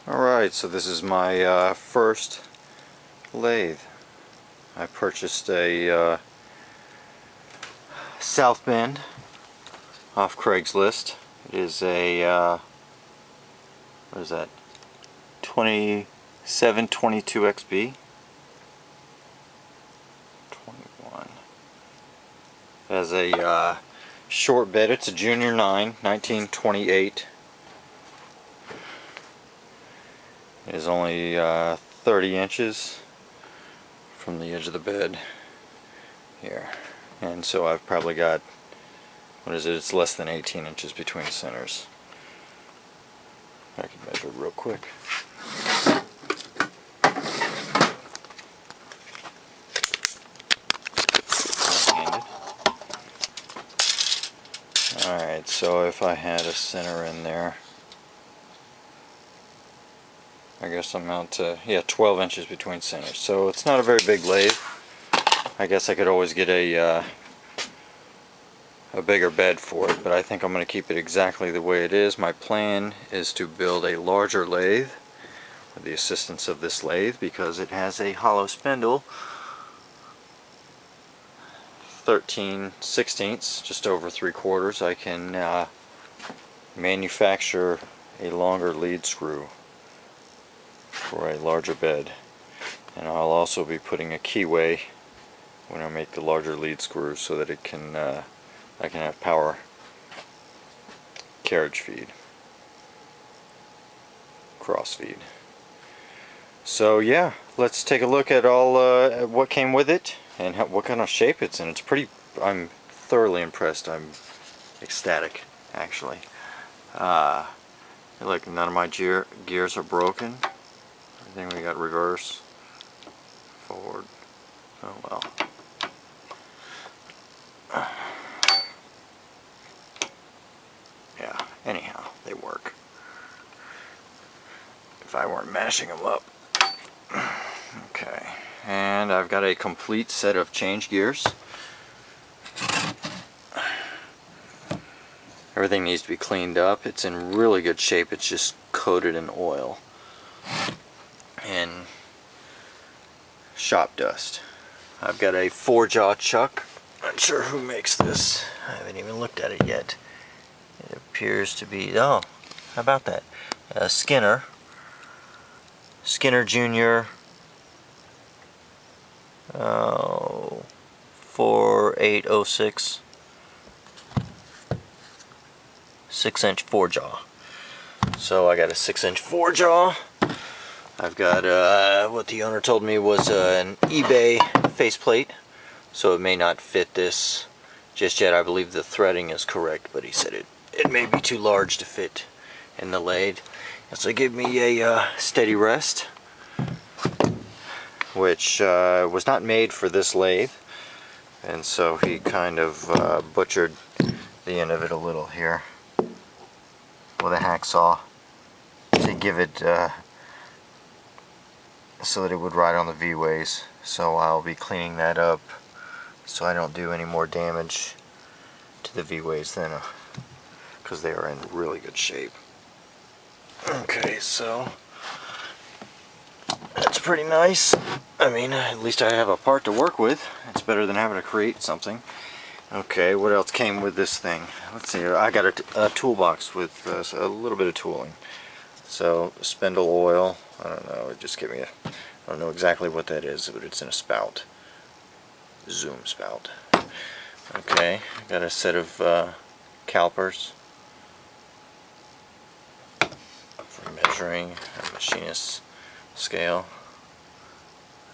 Alright, so this is my first lathe. I purchased a South Bend off Craigslist. It is a, what is that, 2722 XB. 21. It has a short bed. It's a Junior 9, 1928. It is only 30 inches from the edge of the bed here, and so I've probably got, what is it, it's less than 18 inches between centers. I can measure it real quick. Alright, so if I had a center in there, I guess I'm out to, yeah, 12 inches between centers. So it's not a very big lathe. I guess I could always get a bigger bed for it, but I think I'm going to keep it exactly the way it is. My plan is to build a larger lathe with the assistance of this lathe, because it has a hollow spindle, 13/16, just over 3/4. I can manufacture a longer lead screw for a larger bed, and I'll also be putting a keyway when I make the larger lead screw so that it can I can have power carriage feed, cross feed. So yeah, let's take a look at all at what came with it and what kind of shape it's in. It's pretty, I'm thoroughly impressed. I'm ecstatic, actually. Look, none of my gears are broken. Everything we got reverse, forward. Oh well. Yeah, anyhow, they work. If I weren't mashing them up. Okay, and I've got a complete set of change gears. Everything needs to be cleaned up. It's in really good shape. It's just coated in oil and shop dust. I've got a 4-jaw chuck. Not sure who makes this. I haven't even looked at it yet. It appears to be, oh, how about that? Skinner Junior 4806 6-inch 4-jaw. So I got a 6-inch 4-jaw. I've got what the owner told me was an eBay faceplate, so it may not fit this just yet. I believe the threading is correct, but he said it may be too large to fit in the lathe. So it gave me a steady rest, which was not made for this lathe, and so he kind of butchered the end of it a little here with a hacksaw to give it so that it would ride on the V-ways. So I'll be cleaning that up so I don't do any more damage to the V-ways then, because they are in really good shape. Okay, so that's pretty nice. I mean, at least I have a part to work with. It's better than having to create something. Okay, what else came with this thing? Let's see, I got a toolbox with a little bit of tooling. So, Spindle Oil, I don't know, it just gave me I don't know exactly what that is, but it's in a spout. Zoom spout. Okay, got a set of calipers for measuring, a machinist's scale.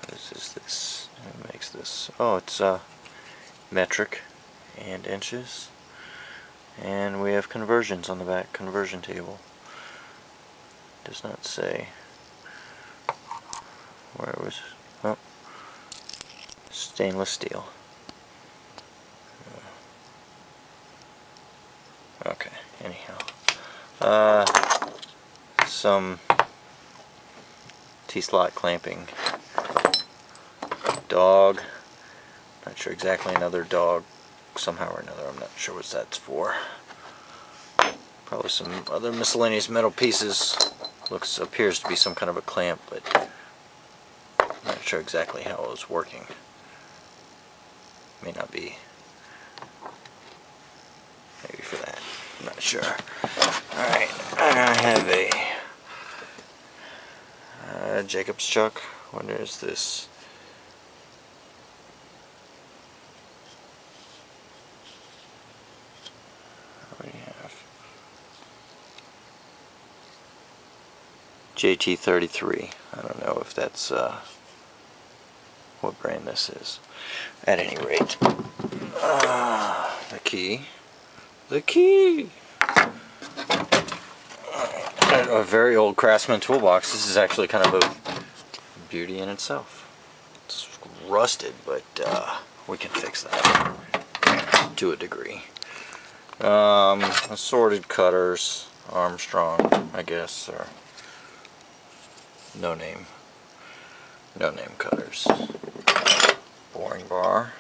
What is this? Who makes this? Oh, it's metric and inches. And we have conversions on the back, conversion table. Does not say where it was. Oh, stainless steel. Okay, anyhow. Some T-slot clamping. Dog. Not sure exactly, another dog somehow or another. I'm not sure what that's for. Probably some other miscellaneous metal pieces appears to be some kind of a clamp, but I'm not sure exactly how it was working. May not be. Maybe for that. I'm not sure. Alright, I have a Jacob's chuck. What is this? What do you have? JT33. I don't know if that's what brand this is. At any rate, the key. The key! A very old Craftsman toolbox. This is actually kind of a beauty in itself. It's rusted, but we can fix that to a degree. Assorted cutters, Armstrong, I guess, or no name cutters. Boring bar.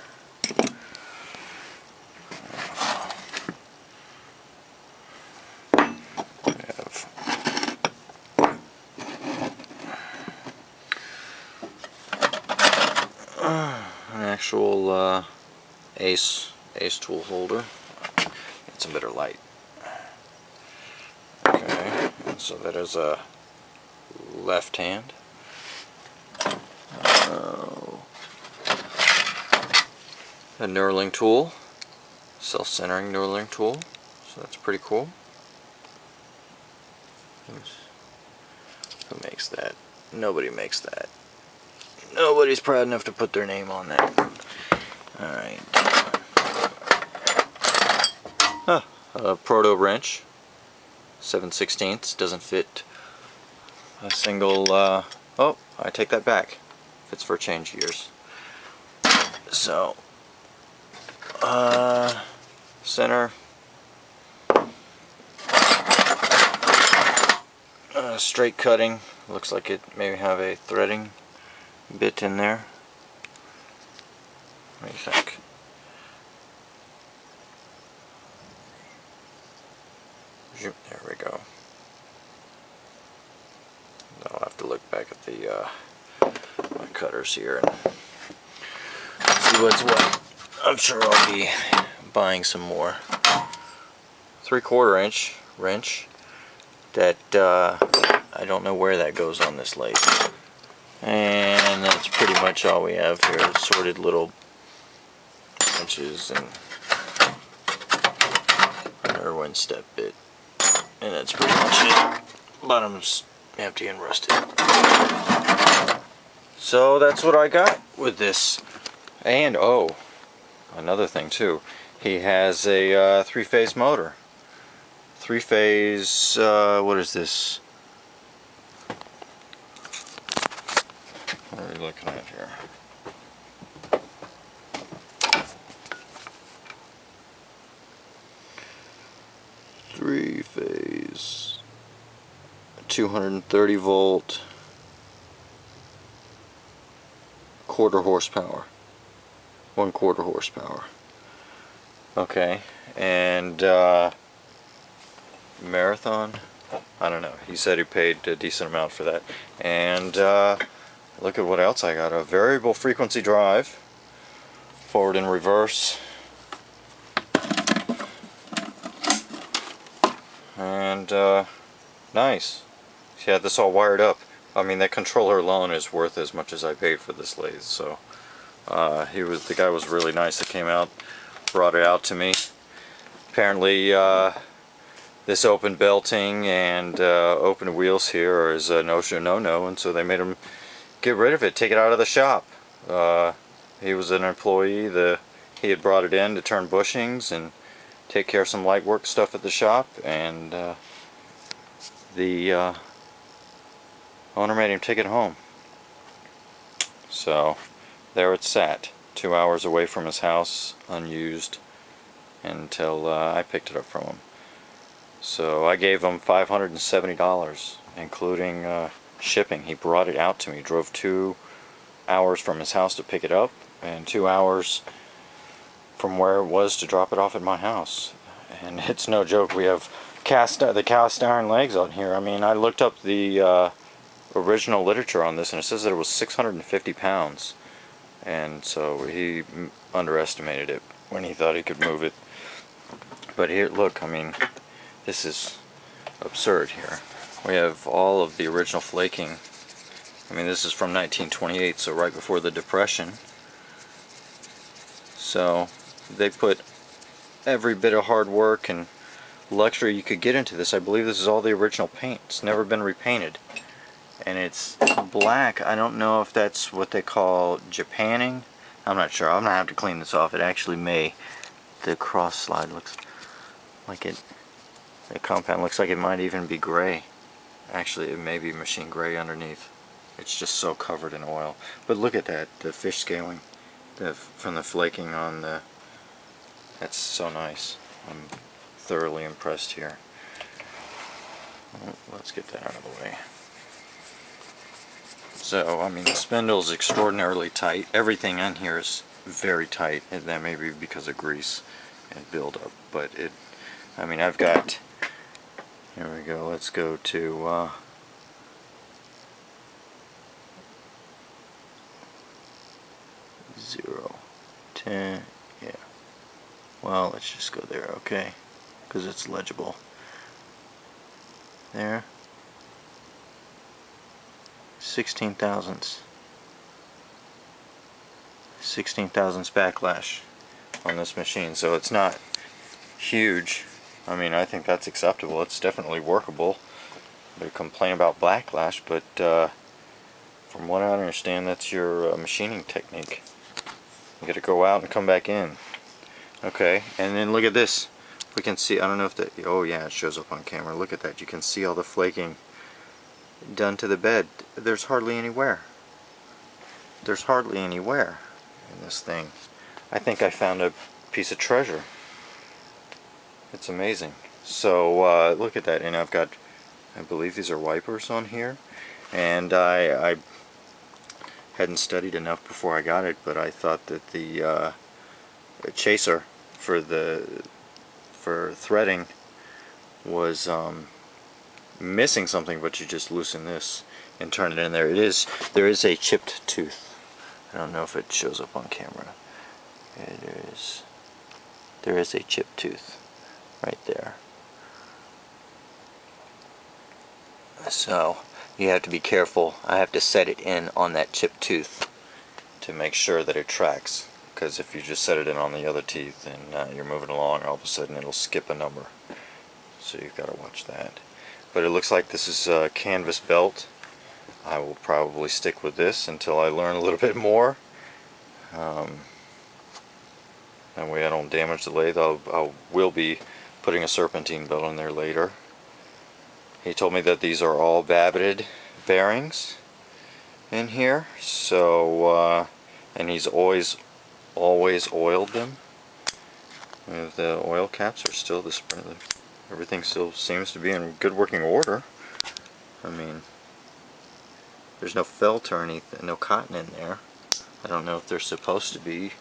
An actual ace tool holder. It's a bit of light. Okay, so that is a left hand. A knurling tool, self-centering knurling tool. So that's pretty cool. Who makes that? Nobody makes that. Nobody's proud enough to put their name on that. Alright. A proto wrench. 7/16. Doesn't fit a single... oh, I take that back. Fits for change gears. So, center. Straight cutting. Looks like it may have a threading bit in there. What do you think? There we go. I'll have to look back at the my cutters here and see what's what. I'm sure I'll be buying some more. 3/4 inch wrench that I don't know where that goes on this lathe. And that's pretty much all we have here. Assorted little wrenches and an Irwin step bit. And that's pretty much it. Bottom's empty and rusted. So that's what I got with this. And oh, another thing too. He has a 3-phase motor. 3-phase, what is this? What are we looking at here? Three-phase, 230 volt, 1/4 horsepower, 1/4 horsepower. Okay, and Marathon, I don't know. He said he paid a decent amount for that. And look at what else I got. A variable frequency drive, forward and reverse. And nice. He had this all wired up. I mean, that controller alone is worth as much as I paid for this lathe. So the guy was really nice that came out, brought it out to me. Apparently this open belting and open wheels here is a no-no, and so they made him get rid of it, take it out of the shop. He was an employee. He had brought it in to turn bushings and take care of some light work stuff at the shop, and the owner made him take it home. So there it sat, 2 hours away from his house, unused, until I picked it up from him. So I gave him $570, including shipping. He brought it out to me, drove 2 hours from his house to pick it up, and 2 hours from where it was to drop it off at my house. And it's no joke, we have the cast iron legs on here. I mean, I looked up the original literature on this, and it says that it was 650 pounds, and so he underestimated it when he thought he could move it. But here, look, I mean, this is absurd here. We have all of the original flaking. I mean, this is from 1928, so right before the Depression. So they put every bit of hard work and luxury you could get into this. I believe this is all the original paint. It's never been repainted. And it's black. I don't know if that's what they call Japanning. I'm not sure. I'm going to have to clean this off. It actually may. The cross slide looks like it. The compound looks like it might even be gray. Actually, it may be machine gray underneath. It's just so covered in oil. But look at that, the fish scaling from the flaking on the... That's so nice. I'm thoroughly impressed here. Let's get that out of the way. So, I mean, the spindle is extraordinarily tight. Everything on here is very tight, and that may be because of grease and buildup. But it, I mean, I've got... Here we go. Let's go to... 0, 10, yeah. Well, let's just go there, okay, because it's legible. There. 16 thousandths. 16 thousandths backlash on this machine, so it's not huge. I mean, I think that's acceptable. It's definitely workable. They complain about backlash, but from what I understand, that's your machining technique. You got to go out and come back in. Okay, and then look at this. We can see, I don't know if that, oh yeah, it shows up on camera. Look at that. You can see all the flaking done to the bed. There's hardly any wear. There's hardly any wear in this thing. I think I found a piece of treasure. It's amazing. So look at that, and I've got, I believe these are wipers on here, and I hadn't studied enough before I got it, but I thought that the chaser for threading was missing something, but you just loosen this and turn it in there. There is a chipped tooth. I don't know if it shows up on camera. There is a chipped tooth right there. So you have to be careful. I have to set it in on that chipped tooth to make sure that it tracks, because if you just set it in on the other teeth and you're moving along, all of a sudden it'll skip a number. So you've got to watch that. But it looks like this is a canvas belt. I will probably stick with this until I learn a little bit more. That way I don't damage the lathe. I will be putting a serpentine belt in there later. He told me that these are all babbited bearings in here, so and he's always oiled them. The oil caps are still the spring. Everything still seems to be in good working order. I mean, there's no felt or anything, no cotton in there. I don't know if they're supposed to be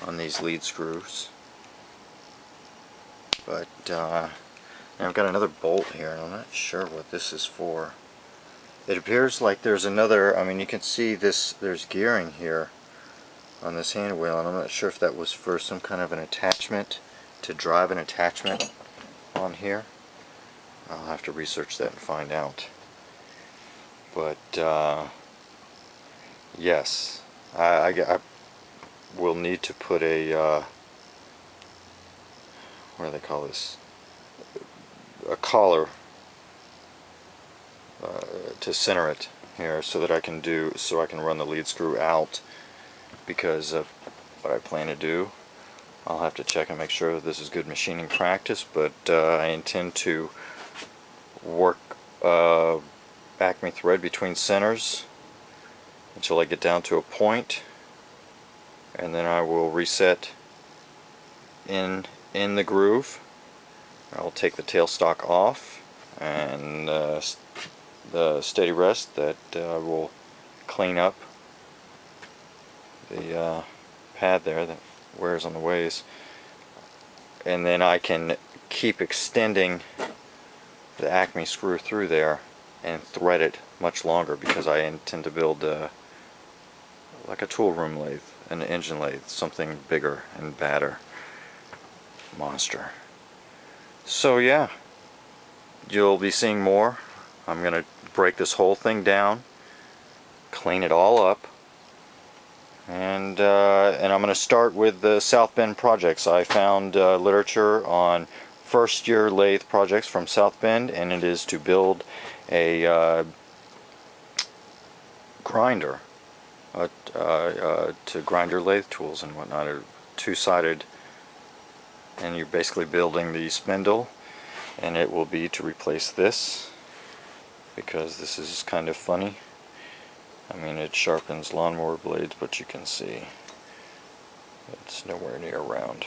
on these lead screws, but I've got another bolt here, and I'm not sure what this is for. It appears like there's another, I mean, you can see this, there's gearing here on this hand wheel, and I'm not sure if that was for some kind of an attachment, to drive an attachment on here. I'll have to research that and find out. But yes, I will need to put a what do they call this? A collar to center it here, so that I can run the lead screw out, because of what I plan to do. I'll have to check and make sure that this is good machining practice, but I intend to work Acme thread between centers until I get down to a point, and then I will reset in the groove. I'll take the tailstock off, and the steady rest that will clean up the pad there that wears on the ways, and then I can keep extending the Acme screw through there and thread it much longer, because I intend to build like a tool room lathe, an engine lathe, something bigger and badder, monster. So yeah, you'll be seeing more. I'm gonna break this whole thing down, clean it all up, and I'm gonna start with the South Bend projects. I found literature on first year lathe projects from South Bend, and it is to build a grinder, to grind your lathe tools and whatnot. Are two-sided, and you're basically building the spindle, and it will be to replace this, because this is kind of funny. I mean, it sharpens lawnmower blades, but you can see it's nowhere near round.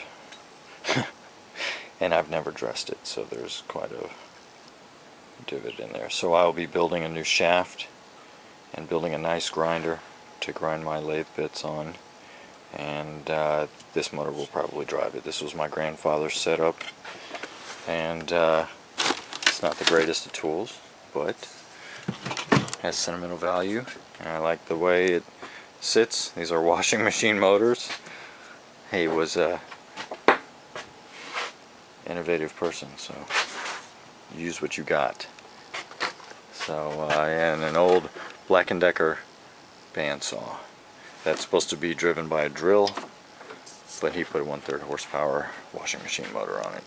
And I've never dressed it, so there's quite a divot in there. So I'll be building a new shaft and building a nice grinder to grind my lathe bits on, and this motor will probably drive it. This was my grandfather's setup, and it's not the greatest of tools, but has sentimental value, and I like the way it sits. These are washing machine motors. He was a innovative person, so use what you got. So and an old Black & Decker bandsaw that's supposed to be driven by a drill, but he put a 1/3 horsepower washing machine motor on it,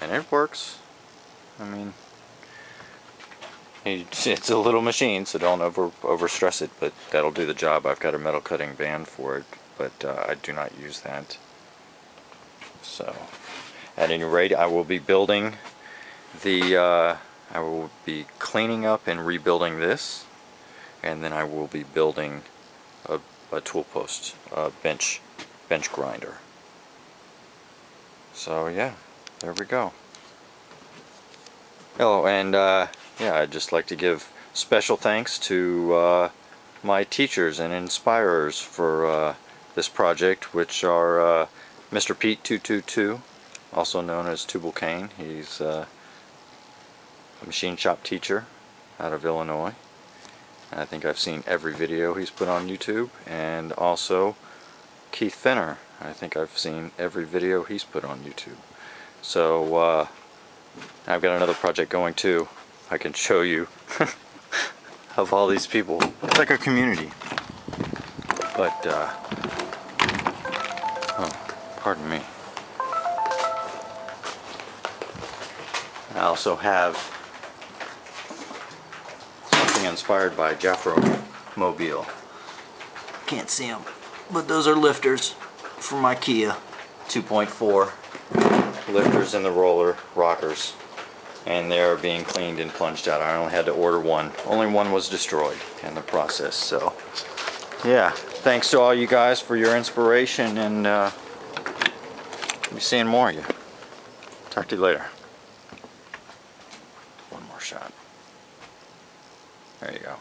and it works. I mean, it's a little machine, so don't overstress it, but that'll do the job. I've got a metal cutting band for it, but I do not use that. So at any rate, I will be building the I will be cleaning up and rebuilding this, and then I will be building a tool post, a bench grinder. So yeah, there we go. Oh, and yeah, I'd just like to give special thanks to my teachers and inspirers for this project, which are Mr. Pete 222, also known as Tubal Cain. He's a machine shop teacher out of Illinois. I think I've seen every video he's put on YouTube. And also Keith Fenner. I think I've seen every video he's put on YouTube. So I've got another project going too. I can show you of all these people. It's like a community. But oh, pardon me. I also have something inspired by Jafro Mobile. Can't see them, but those are lifters from IKEA. 2.4 lifters in the roller rockers, and they're being cleaned and plunged out. I only had to order one. Only one was destroyed in the process. So yeah, thanks to all you guys for your inspiration, and I'll be seeing more of you. Talk to you later. One more shot. There you go.